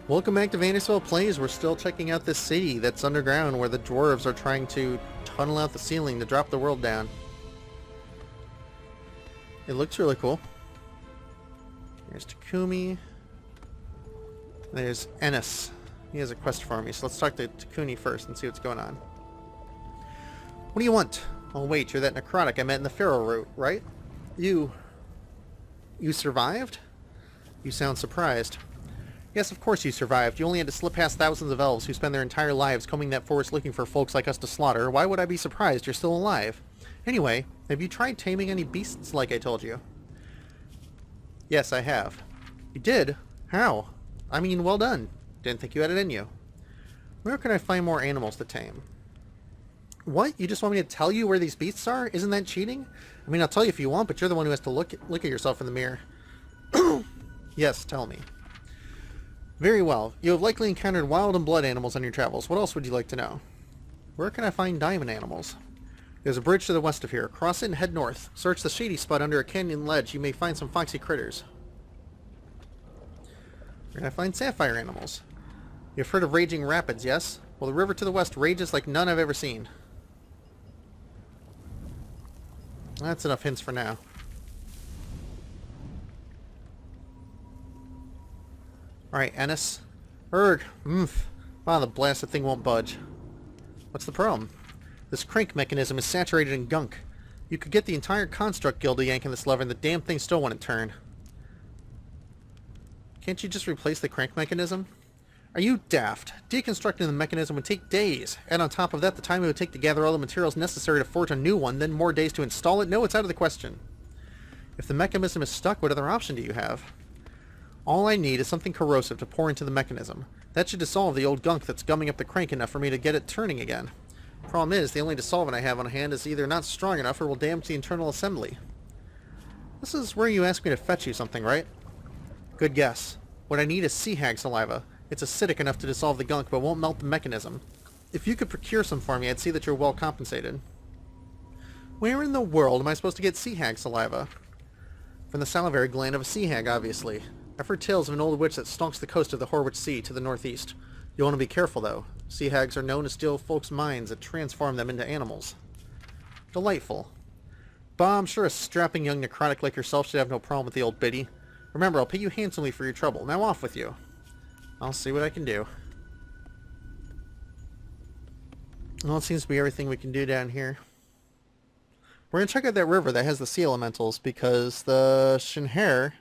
Welcome back to Vandersville Plays. We're still checking out this city that's underground where the dwarves are trying to tunnel out the ceiling to drop the world down. It looks really cool. There's Takumi. There's Ennis. He has a quest for me, so let's talk to Takumi first and see what's going on. What do you want? Oh wait, you're that necrotic I met in the Pharaoh route, right? You survived? You sound surprised. Yes, of course you survived. You only had to slip past thousands of elves who spend their entire lives combing that forest looking for folks like us to slaughter. Why would I be surprised? You're still alive. Anyway, have you tried taming any beasts like I told you? Yes, I have. You did? How? I mean, well done. Didn't think you had it in you. Where can I find more animals to tame? What? You just want me to tell you where these beasts are? Isn't that cheating? I mean, I'll tell you if you want, but you're the one who has to look at yourself in the mirror. Yes, tell me. Very well. You have likely encountered wild and blood animals on your travels. What else would you like to know? Where can I find diamond animals? There's a bridge to the west of here. Cross it and head north. Search the shady spot under a canyon ledge. You may find some foxy critters. Where can I find sapphire animals? You've heard of raging rapids, yes? Well, the river to the west rages like none I've ever seen. That's enough hints for now. Alright, Ennis. Erg. Wow, the blasted thing won't budge. What's the problem? This crank mechanism is saturated in gunk. You could get the entire construct guild to yanking this lever and the damn thing still wouldn't turn. Can't you just replace the crank mechanism? Are you daft? Deconstructing the mechanism would take days. And on top of that, the time it would take to gather all the materials necessary to forge a new one, then more days to install it? No, it's out of the question. If the mechanism is stuck, what other option do you have? All I need is something corrosive to pour into the mechanism. That should dissolve the old gunk that's gumming up the crank enough for me to get it turning again. Problem is, the only dissolvent I have on hand is either not strong enough or will damage the internal assembly. This is where you asked me to fetch you something, right? Good guess. What I need is sea hag saliva. It's acidic enough to dissolve the gunk, but won't melt the mechanism. If you could procure some for me, I'd see that you're well compensated. Where in the world am I supposed to get sea hag saliva? From the salivary gland of a sea hag, obviously. I've heard tales of an old witch that stalks the coast of the Horwich Sea to the northeast. You want to be careful, though. Sea hags are known to steal folks' minds and transform them into animals. Delightful. Bah, I'm sure a strapping young necrotic like yourself should have no problem with the old biddy. Remember, I'll pay you handsomely for your trouble. Now off with you. I'll see what I can do. Well, it seems to be everything we can do down here. We're going to check out that river that has the sea elementals because the Shinhare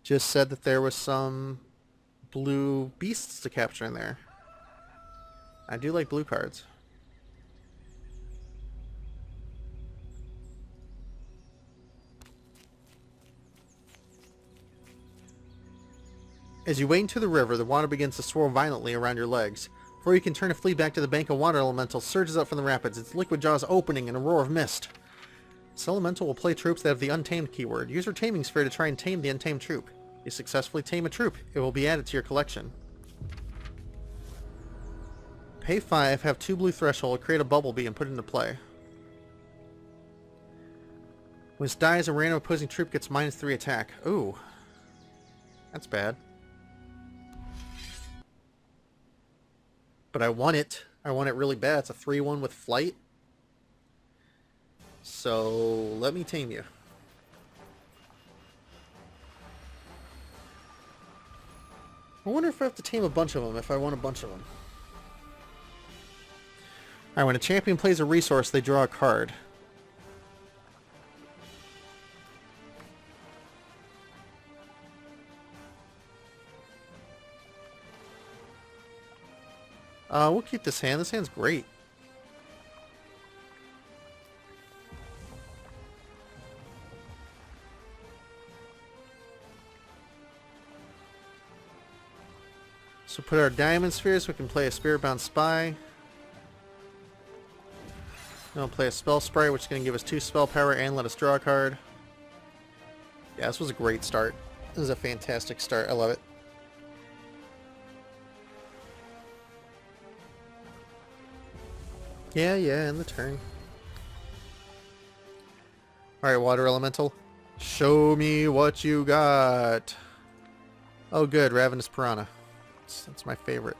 just said that there was some blue beasts to capture in there. I do like blue cards. As you wade into the river, the water begins to swirl violently around your legs. Before you can turn to flee back to the bank, a water elemental surges up from the rapids, its liquid jaws opening in a roar of mist. This elemental will play troops that have the untamed keyword. Use your taming sphere to try and tame the untamed troop. You successfully tame a troop, it will be added to your collection. Pay 5, have 2 blue threshold, create a bumblebee and put it into play. When it dies, a random opposing troop gets -3 attack. Ooh. That's bad. But I want it. I want it really bad. It's a 3-1 with flight. So, let me tame you. I wonder if I have to tame a bunch of them, if I want a bunch of them. Alright, when a champion plays a resource, they draw a card. We'll keep this hand. This hand's great. So put our diamond sphere so we can play a spirit-bound spy. Then we'll play a spell sprite, which is going to give us 2 spell power and let us draw a card. Yeah, this was a great start. This is a fantastic start. I love it. Yeah, end the turn. Alright, water elemental. Show me what you got. Oh good, ravenous piranha. That's my favorite.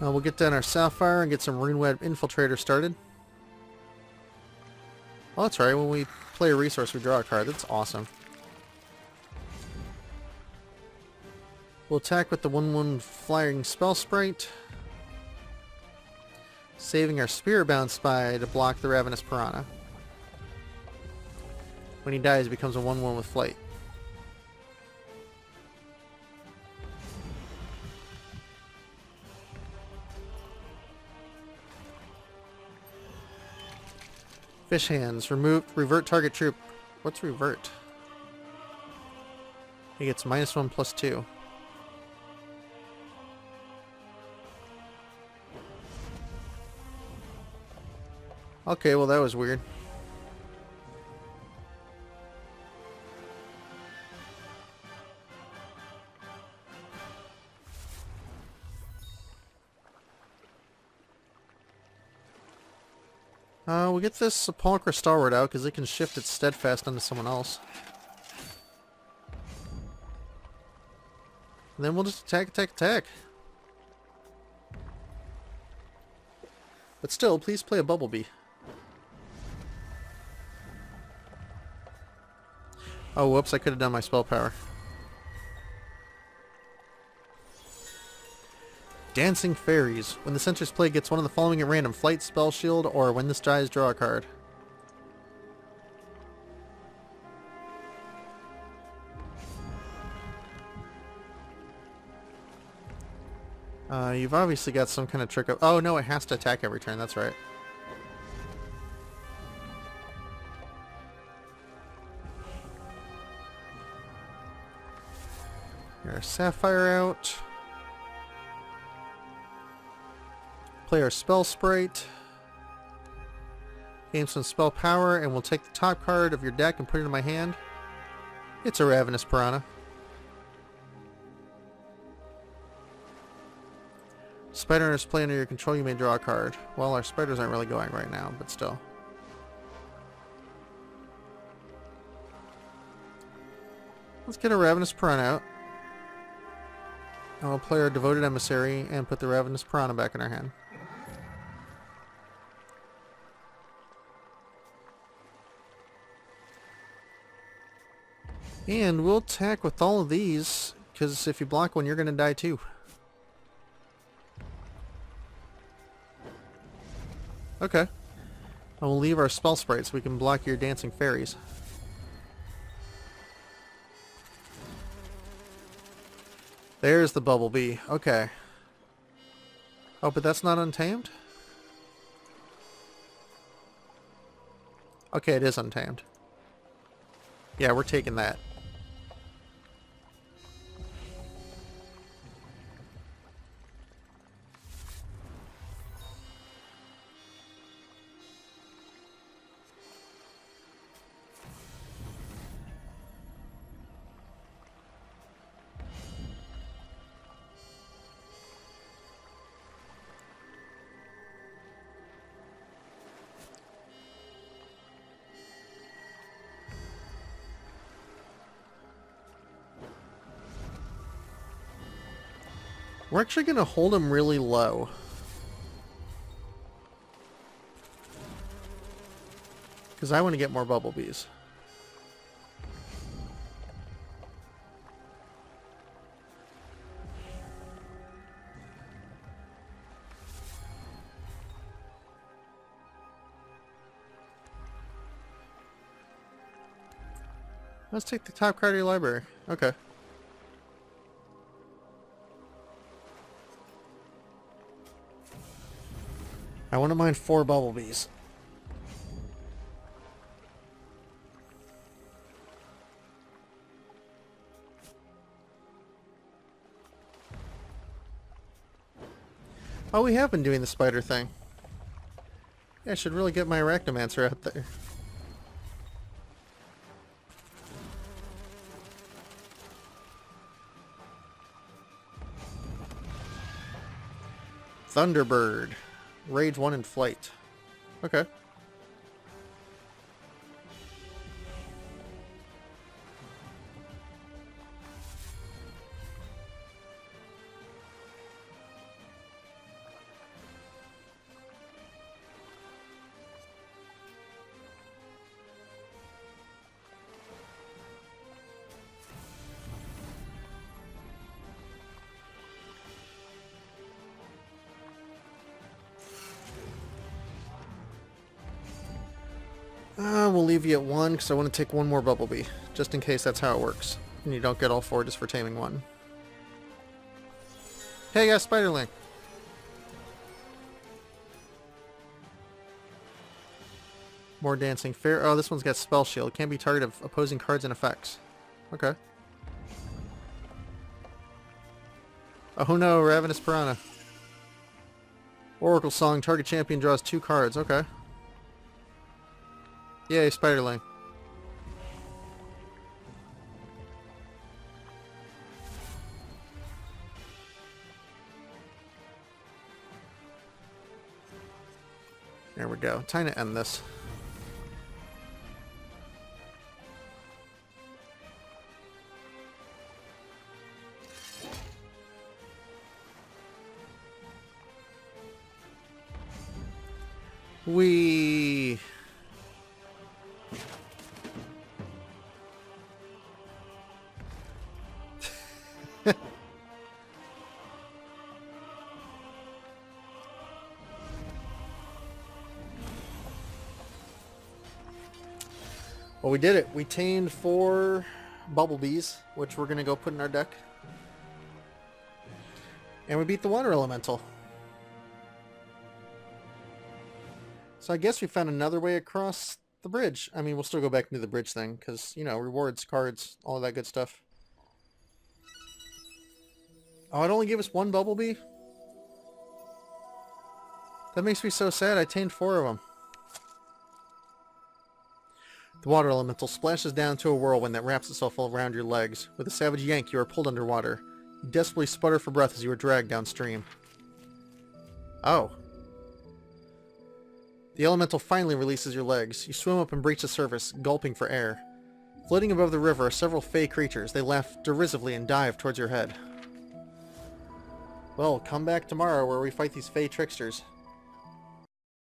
We'll get down our Sapphire and get some Runeweb Infiltrator started. Oh, that's right. When we play a resource, we draw a card. That's awesome. We'll attack with the 1/1 Flying Spell Sprite, saving our Spirit-Bound Spy to block the Ravenous Piranha. When he dies, he becomes a 1/1 with Flight. Fish Hands. Revert target troop. What's revert? He gets -1/+2. Okay, well that was weird. We'll get this Sepulchre Stalwart out because it can shift its Steadfast onto someone else. And then we'll just attack. But still, please play a Bumblebee. Oh, whoops, I could have done my spell power. Dancing Fairies. When the center's play gets one of the following at random: Flight, Spell Shield, or when this dies, draw a card. You've obviously got some kind of trick of... Oh, no, it has to attack every turn. That's right. Get our Sapphire out. Play our Spell Sprite. Gain some spell power, and we'll take the top card of your deck and put it in my hand. It's a Ravenous Piranha. Spider is play under your control, you may draw a card. Well, our spiders aren't really going right now, but still. Let's get a Ravenous Piranha out. And we'll play our Devoted Emissary and put the Ravenous Piranha back in our hand. And we'll attack with all of these, because if you block one, you're going to die too. Okay. I will leave our Spell Sprite so we can block your Dancing Fairies. There's the Bumblebee. Okay. Oh, but that's not untamed? Okay, it is untamed. Yeah, we're taking that. We're actually going to hold him really low. Because I want to get more Bumblebees. Let's take the top card of your library. Okay. I wouldn't mind 4 Bumblebees. Oh, we have been doing the spider thing. Yeah, I should really get my Arachnomancer out there. Thunderbird. Rage 1 in Flight. Okay. We'll leave you at 1 because I want to take one more Bumblebee, just in case that's how it works. And you don't get all 4 just for taming one. Hey guys, Spiderling! More dancing. Fair. Oh, this one's got Spell Shield. Can't be target of opposing cards and effects. Okay. Oh no, Ravenous Piranha. Oracle Song. Target champion draws 2 cards. Okay. Yay, Spiderling. There we go. Time to end this. We well, we did it. We tamed 4 Bumblebees, which we're gonna go put in our deck, and we beat the Water Elemental. So I guess we found another way across the bridge. I mean, we'll still go back into the bridge thing, because, you know, rewards, cards, all of that good stuff. Oh, it only gave us 1 Bumblebee? That makes me so sad. I tamed 4 of them. The Water Elemental splashes down to a whirlwind that wraps itself around your legs. With a savage yank, you are pulled underwater. You desperately sputter for breath as you are dragged downstream. Oh. The elemental finally releases your legs. You swim up and breach the surface, gulping for air. Floating above the river are several fey creatures. They laugh derisively and dive towards your head. Well, come back tomorrow where we fight these fey tricksters.